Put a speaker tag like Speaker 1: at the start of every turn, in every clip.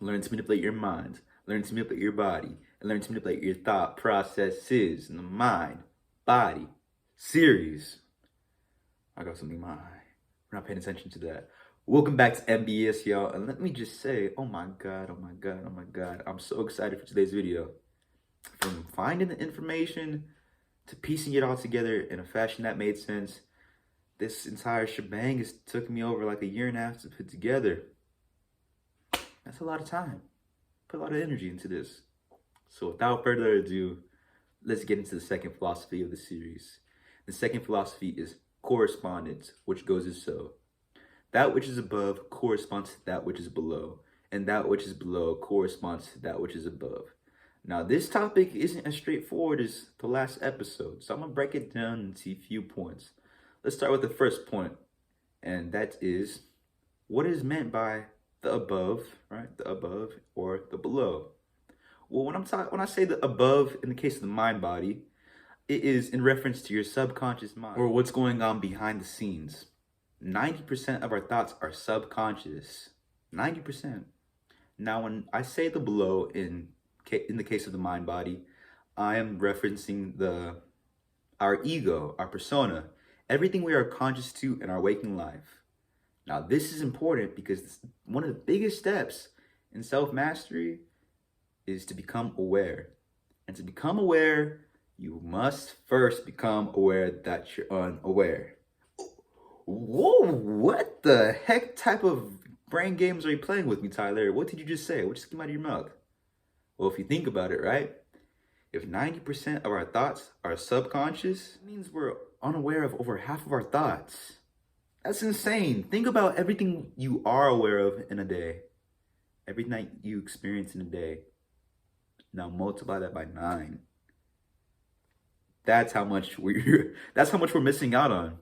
Speaker 1: Learn to manipulate your mind. Learn to manipulate your body. And learn to manipulate your thought processes in the mind, body, series. I got something in my eye. We're not paying attention to that. Welcome back to MBS, y'all. And let me just say, oh my God. I'm so excited for today's video. From finding the information to piecing it all together in a fashion that made sense, this entire shebang has took me over like a year and a half to put together. That's a lot of time. Put a lot of energy into this. So without further ado, let's get into the second philosophy of the series. The second philosophy is correspondence, which goes as so. That which is above corresponds to that which is below, and that which is below corresponds to that which is above. Now, this topic isn't as straightforward as the last episode, so I'm going to break it down into a few points. Let's start with the first point, and that is what is meant by the above, right? The above or the below. Well, when I say the above in the case of the mind body, it is in reference to your subconscious mind or what's going on behind the scenes. 90% of our thoughts are subconscious. 90%. Now, when I say the below in the case of the mind body, I am referencing our ego, our persona, everything we are conscious to in our waking life. Now, this is important because one of the biggest steps in self-mastery is to become aware. And to become aware, you must first become aware that you're unaware. Whoa, what the heck type of brain games are you playing with me, Tyler? What did you just say? What just came out of your mouth? Well, if you think about it, right? If 90% of our thoughts are subconscious, it means we're unaware of over half of our thoughts. That's insane. Think about everything you are aware of in a day. Everything you experience in a day. Now multiply that by 9. That's how much we're missing out on.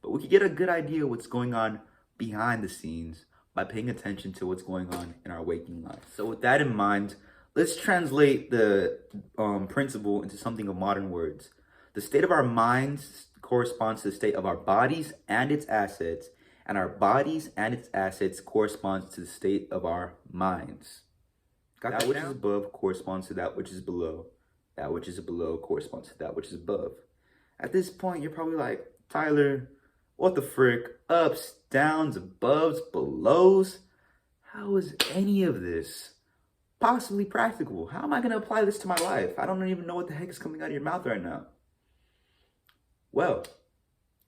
Speaker 1: But we can get a good idea of what's going on behind the scenes by paying attention to what's going on in our waking life. So with that in mind, let's translate the principle into something of modern words. The state of our minds corresponds to the state of our bodies and its assets, and our bodies and its assets corresponds to the state of our minds. That which is above corresponds to that which is below. That which is below corresponds to that which is above. At this point, you're probably like, Tyler, what the frick? Ups, downs, aboves, belows? How is any of this possibly practical? How am I going to apply this to my life? I don't even know what the heck is coming out of your mouth right now. Well,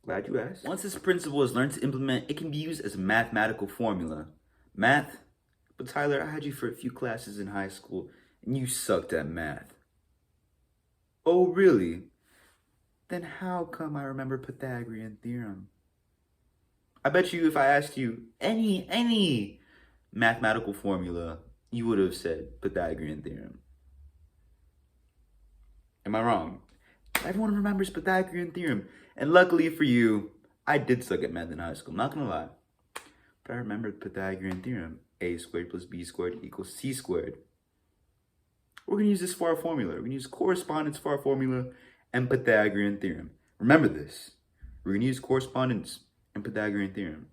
Speaker 1: glad you asked. Once this principle is learned to implement, it can be used as a mathematical formula. Math? But Tyler, I had you for a few classes in high school, and you sucked at math. Oh, really? Then how come I remember Pythagorean theorem? I bet you if I asked you any mathematical formula, you would have said Pythagorean theorem. Am I wrong? Everyone remembers Pythagorean theorem. And luckily for you, I did suck at math in high school, not gonna lie. But I remember Pythagorean theorem. A squared plus b squared equals c squared. We're gonna use this for our formula. We're gonna use correspondence for our formula and Pythagorean theorem. Remember this. We're gonna use correspondence and Pythagorean theorem.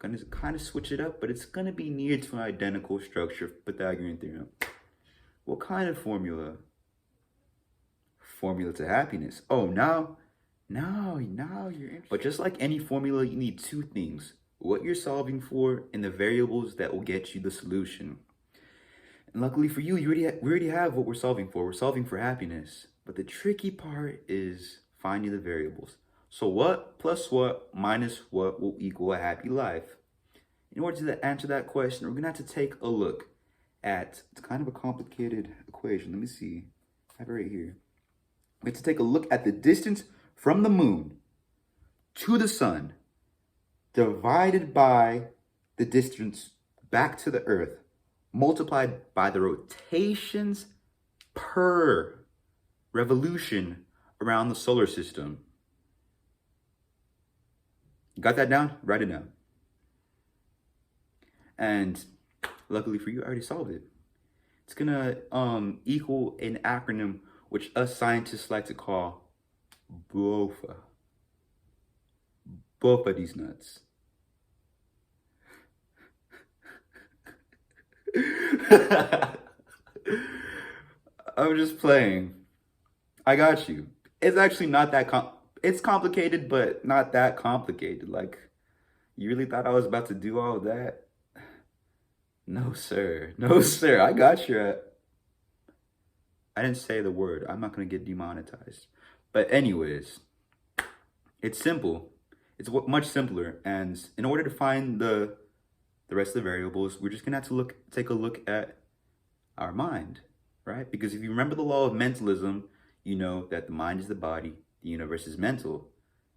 Speaker 1: Gonna kind of switch it up, but it's gonna be near to an identical structure of Pythagorean theorem. What kind of formula? Formula to happiness. Oh, now you're interested. But just like any formula, you need two things: what you're solving for and the variables that will get you the solution. And luckily for you, we already have what we're solving for. We're solving for happiness. But the tricky part is finding the variables. So what plus what minus what will equal a happy life? In order to answer that question, we're gonna have to take a look at, it's kind of a complicated equation. Let me see, I have it right here. We have to take a look at the distance from the moon to the sun divided by the distance back to the earth multiplied by the rotations per revolution around the solar system. Got that down? Write it down. And luckily for you, I already solved it. It's gonna equal an acronym which us scientists like to call BOFA. Both of these nuts. I'm just playing. I got you. It's actually not that it's complicated, but not that complicated. Like, you really thought I was about to do all of that? No, sir. No, sir. I got you. I didn't say the word. I'm not going to get demonetized. But anyways, it's simple. It's much simpler. And in order to find the rest of the variables, we're just going to have to take a look at our mind, right? Because if you remember the law of mentalism, you know that the mind is the body, the universe is mental.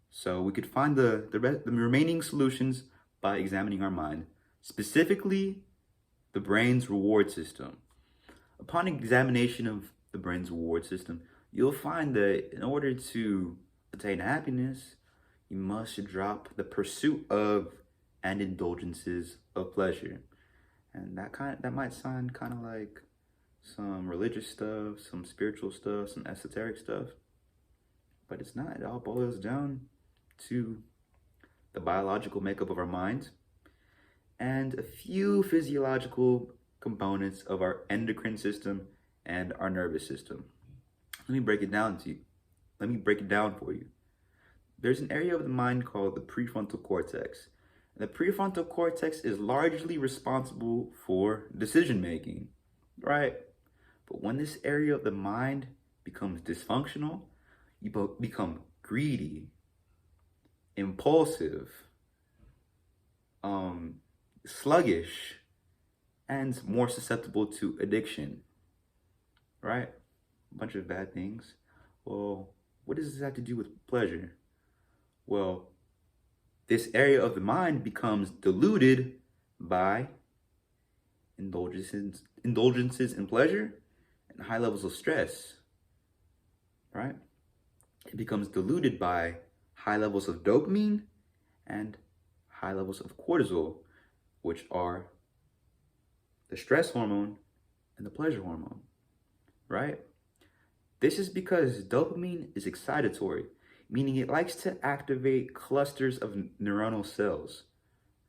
Speaker 1: So we could find the remaining solutions by examining our mind, specifically the brain's reward system. Upon examination of the brain's reward system, you'll find that in order to attain happiness, you must drop the pursuit of and indulgences of pleasure. And that might sound kind of like some religious stuff, some spiritual stuff, some esoteric stuff, but it's not. It all boils down to the biological makeup of our minds and a few physiological components of our endocrine system and our nervous system. Let me break it down for you. There's an area of the mind called the prefrontal cortex. The prefrontal cortex is largely responsible for decision making, right? But when this area of the mind becomes dysfunctional, you become greedy, impulsive, sluggish, and more susceptible to addiction, right? A bunch of bad things. Well, what does this have to do with pleasure? Well, this area of the mind becomes diluted by indulgences in pleasure and high levels of stress, right? It becomes diluted by high levels of dopamine and high levels of cortisol, which are the stress hormone and the pleasure hormone, right? This is because dopamine is excitatory, meaning it likes to activate clusters of neuronal cells,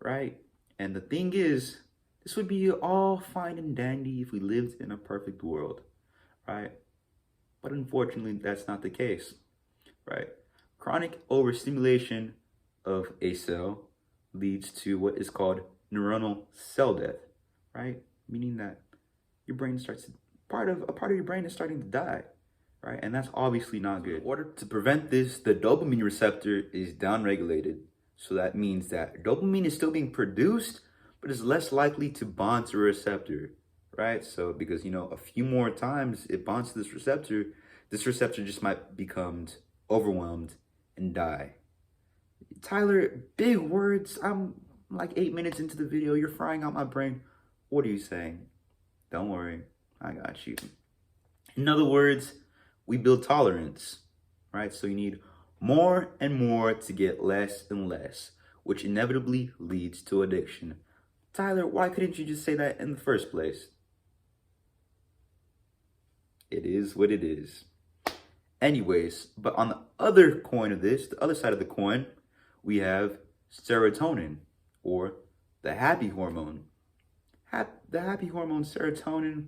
Speaker 1: right? And the thing is, this would be all fine and dandy if we lived in a perfect world, right? But unfortunately, that's not the case, right? Chronic overstimulation of a cell leads to what is called neuronal cell death, right? Meaning that your brain a part of your brain is starting to die, right? And that's obviously not good. In order to prevent this, the dopamine receptor is downregulated. So that means that dopamine is still being produced, but is less likely to bond to a receptor, right? So because, a few more times it bonds to this receptor just might become overwhelmed and die. Tyler, big words. I'm like 8 minutes into the video. You're frying out my brain. What are you saying? Don't worry. I got you. In other words, we build tolerance, right? So you need more and more to get less and less, which inevitably leads to addiction. Tyler, why couldn't you just say that in the first place? It is what it is. Anyways, but on the other coin of this, the other side of the coin, we have serotonin, or the happy hormone. The happy hormone, serotonin,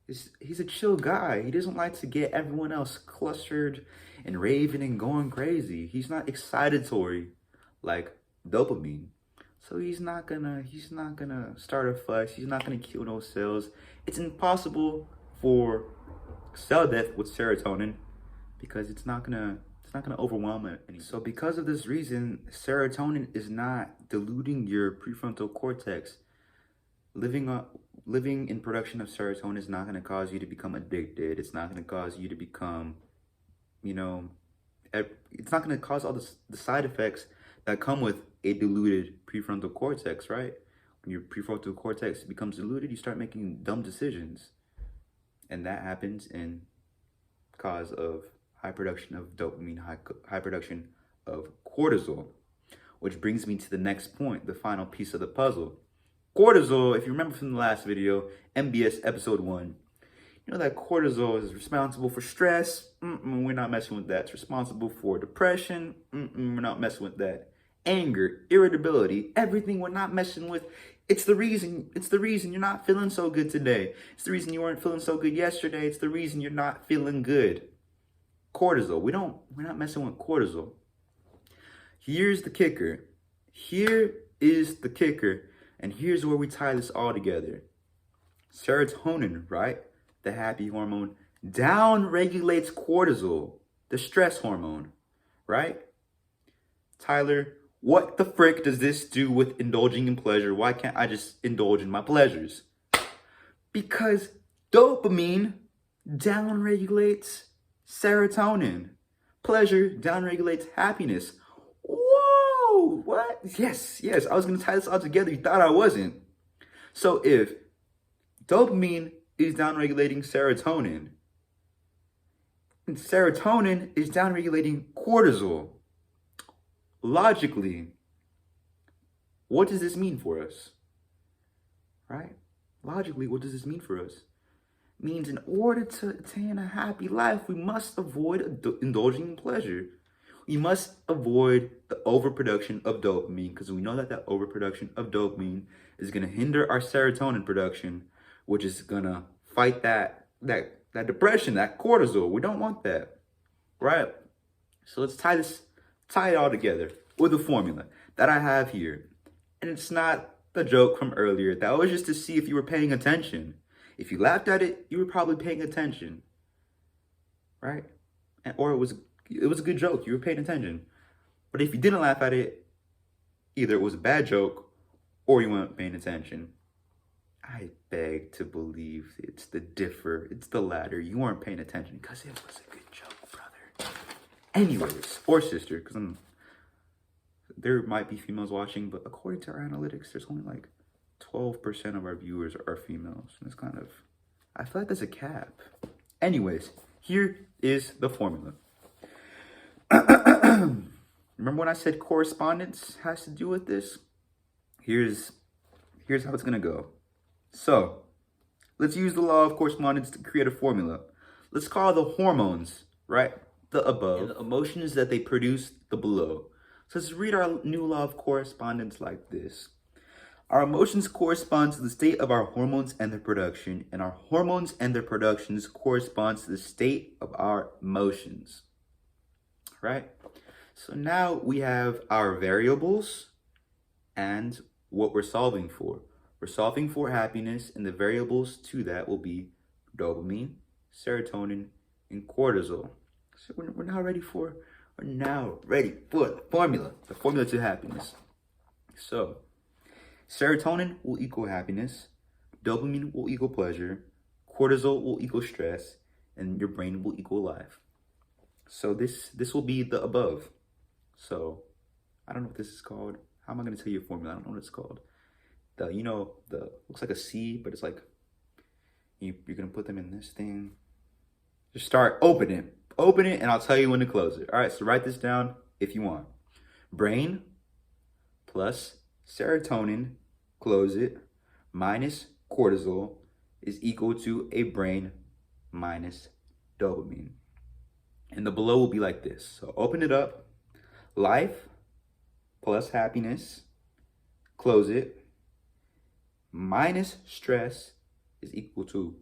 Speaker 1: he's a chill guy. He doesn't like to get everyone else clustered and raving and going crazy. He's not excitatory like dopamine. So he's not gonna start a fuss. He's not gonna kill those cells. It's impossible for cell death with serotonin because it's not gonna overwhelm it. So because of this reason, serotonin is not diluting your prefrontal cortex. Living in production of serotonin is not going to cause you to become addicted. It's not going to cause you to become, it's not going to cause all the side effects that come with a diluted prefrontal cortex, right? When your prefrontal cortex becomes diluted, you start making dumb decisions. And that happens in cause of high production of dopamine, high production of cortisol, which brings me to the next point, the final piece of the puzzle. Cortisol, if you remember from the last video, MBS Ep2, you know that cortisol is responsible for stress. We're not messing with that. It's responsible for depression. We're not messing with that. Anger, irritability, everything we're not messing with. It's the reason you're not feeling so good today. It's the reason you weren't feeling so good yesterday. It's the reason you're not feeling good. Cortisol. We're not messing with cortisol. Here's the kicker. Here is the kicker. And here's where we tie this all together. Serotonin, right? The happy hormone, down regulates cortisol, the stress hormone, right? Tyler, what the frick does this do with indulging in pleasure? Why can't I just indulge in my pleasures? Because dopamine downregulates serotonin. Pleasure downregulates happiness. Whoa, what? Yes, I was going to tie this all together. You thought I wasn't. So if dopamine is downregulating serotonin, and serotonin is downregulating cortisol, logically, what does this mean for us? Right? Logically, what does this mean for us? It means in order to attain a happy life, we must avoid indulging in pleasure. We must avoid the overproduction of dopamine, because we know that that overproduction of dopamine is going to hinder our serotonin production, which is going to fight that depression, that cortisol. We don't want that, right? So let's tie it all together with a formula that I have here. And it's not the joke from earlier. That was just to see if you were paying attention. If you laughed at it, you were probably paying attention, right? Or it was a good joke. You were paying attention. But if you didn't laugh at it, either it was a bad joke or you weren't paying attention. I beg to believe it's the latter. You weren't paying attention because it was a good joke, brother. Anyways, or sister, because there might be females watching, but according to our analytics, there's only like 12% of our viewers are females. And it's kind of, I feel like that's a cap. Anyways, here is the formula. Remember when I said correspondence has to do with this? Here's how it's gonna go. So, let's use the law of correspondence to create a formula. Let's call the hormones, right, the above, and the emotions that they produce, the below. So let's read our new law of correspondence like this. Our emotions correspond to the state of our hormones and their production, and our hormones and their productions correspond to the state of our emotions, right? So now we have our variables and what we're solving for. We're solving for happiness, and the variables to that will be dopamine, serotonin, and cortisol. So we're now ready for the formula to happiness. So serotonin will equal happiness, dopamine will equal pleasure, cortisol will equal stress, and your brain will equal life. So this will be the above. So I don't know what this is called. How am I going to tell you a formula? I don't know what it's called. Looks like a C, but it's like you're gonna put them in this thing. Just start, open it, and I'll tell you when to close it. All right, so write this down if you want. Brain plus serotonin, close it, minus cortisol is equal to a brain minus dopamine. And the below will be like this. So open it up. Life plus happiness, close it, minus stress is equal to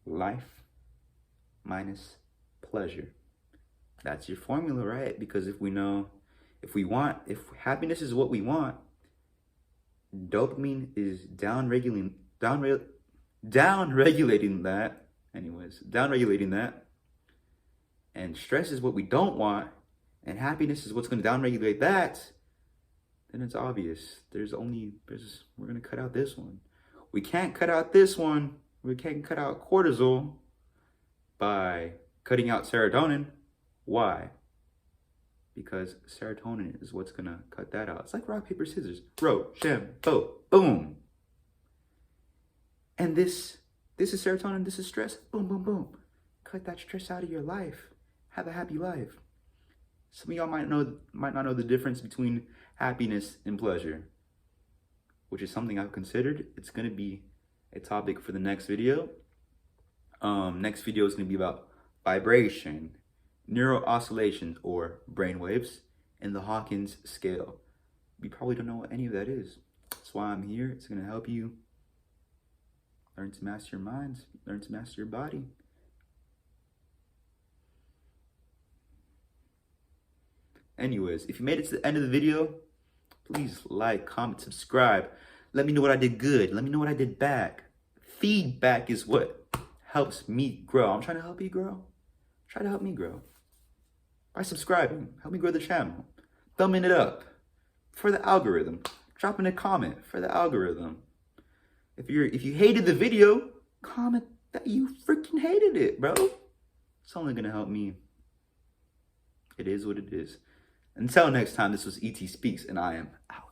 Speaker 1: life minus pleasure. That's your formula, right? Because if happiness is what we want, dopamine is downregulating that, and stress is what we don't want, and happiness is what's going to downregulate that, then it's obvious. We're going to cut out this one. We can't cut out this one. We can't cut out cortisol by cutting out serotonin. Why? Because serotonin is what's going to cut that out. It's like rock, paper, scissors. Rochambeau. Boom. And this is serotonin. This is stress. Boom, boom, boom. Cut that stress out of your life. Have a happy life. Some of y'all might not know the difference between happiness and pleasure, which is something I've considered. It's going to be a topic for the next video. Next video is going to be about vibration, neural oscillations or brain waves, and the Hawkins scale. You probably don't know what any of that is. That's why I'm here. It's going to help you learn to master your minds, learn to master your body. Anyways, if you made it to the end of the video, please like, comment, subscribe. Let me know what I did good. Let me know what I did bad. Feedback is what helps me grow. I'm trying to help you grow. Try to help me grow. By subscribing, help me grow the channel. Thumbing it up for the algorithm. Dropping a comment for the algorithm. If you hated the video, comment that you freaking hated it, bro. It's only gonna help me. It is what it is. Until next time, this was ET Speaks, and I am out.